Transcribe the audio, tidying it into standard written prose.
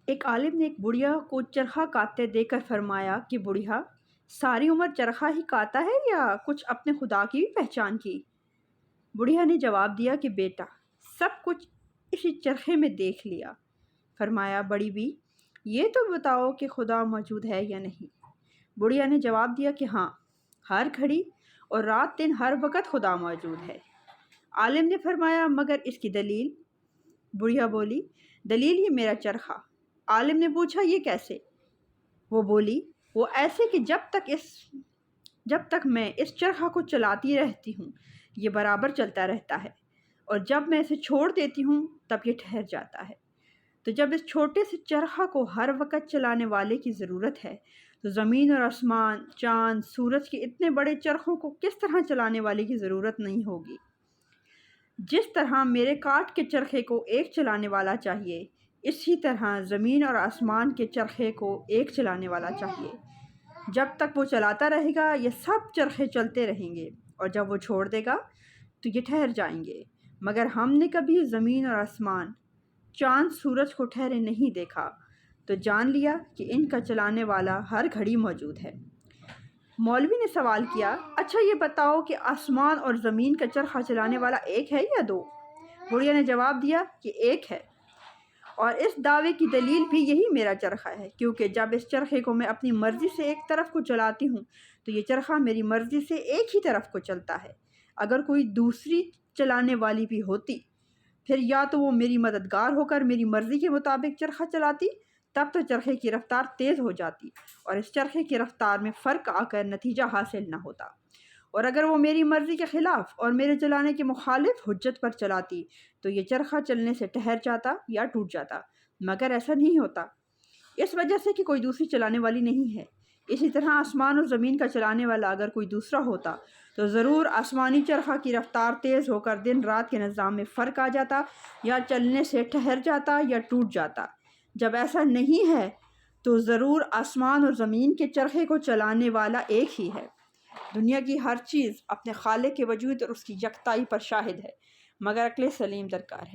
ایک عالم نے ایک بڑھیا کو چرخہ کاٹتے دیکھ کر فرمایا کہ بڑھیا، ساری عمر چرخہ ہی کاتا ہے یا کچھ اپنے خدا کی بھی پہچان کی؟ بڑھیا نے جواب دیا کہ بیٹا، سب کچھ اسی چرخے میں دیکھ لیا۔ فرمایا بڑی بھی، یہ تو بتاؤ کہ خدا موجود ہے یا نہیں؟ بڑھیا نے جواب دیا کہ ہاں، ہر گھڑی اور رات دن ہر وقت خدا موجود ہے۔ عالم نے فرمایا مگر اس کی دلیل؟ بڑھیا بولی، دلیل ہی میرا چرخہ۔ عالم نے پوچھا یہ کیسے؟ وہ بولی، وہ ایسے کہ جب تک میں اس چرخہ کو چلاتی رہتی ہوں یہ برابر چلتا رہتا ہے، اور جب میں اسے چھوڑ دیتی ہوں تب یہ ٹھہر جاتا ہے۔ تو جب اس چھوٹے سے چرخہ کو ہر وقت چلانے والے کی ضرورت ہے تو زمین اور آسمان، چاند، سورج کے اتنے بڑے چرخوں کو کس طرح چلانے والے کی ضرورت نہیں ہوگی؟ جس طرح میرے کاٹ کے چرخے کو ایک چلانے والا چاہیے، اسی طرح زمین اور آسمان کے چرخے کو ایک چلانے والا چاہیے۔ جب تک وہ چلاتا رہے گا یہ سب چرخے چلتے رہیں گے، اور جب وہ چھوڑ دے گا تو یہ ٹھہر جائیں گے۔ مگر ہم نے کبھی زمین اور آسمان، چاند، سورج کو ٹھہرے نہیں دیکھا، تو جان لیا کہ ان کا چلانے والا ہر گھڑی موجود ہے۔ مولوی نے سوال کیا، اچھا یہ بتاؤ کہ آسمان اور زمین کا چرخہ چلانے والا ایک ہے یا دو؟ بڑھیا نے جواب دیا کہ ایک ہے، اور اس دعوے کی دلیل بھی یہی میرا چرخہ ہے، کیونکہ جب اس چرخے کو میں اپنی مرضی سے ایک طرف کو چلاتی ہوں تو یہ چرخہ میری مرضی سے ایک ہی طرف کو چلتا ہے۔ اگر کوئی دوسری چلانے والی بھی ہوتی، پھر یا تو وہ میری مددگار ہو کر میری مرضی کے مطابق چرخہ چلاتی، تب تو چرخے کی رفتار تیز ہو جاتی اور اس چرخے کی رفتار میں فرق آ کر نتیجہ حاصل نہ ہوتا، اور اگر وہ میری مرضی کے خلاف اور میرے چلانے کے مخالف حجت پر چلاتی تو یہ چرخہ چلنے سے ٹھہر جاتا یا ٹوٹ جاتا، مگر ایسا نہیں ہوتا، اس وجہ سے کہ کوئی دوسری چلانے والی نہیں ہے۔ اسی طرح آسمان اور زمین کا چلانے والا اگر کوئی دوسرا ہوتا تو ضرور آسمانی چرخہ کی رفتار تیز ہو کر دن رات کے نظام میں فرق آ جاتا، یا چلنے سے ٹھہر جاتا یا ٹوٹ جاتا۔ جب ایسا نہیں ہے تو ضرور آسمان اور زمین کے چرخے کو چلانے والا ایک ہی ہے۔ دنیا کی ہر چیز اپنے خالق کے وجود اور اس کی یکتائی پر شاہد ہے، مگر عقل سلیم درکار ہے۔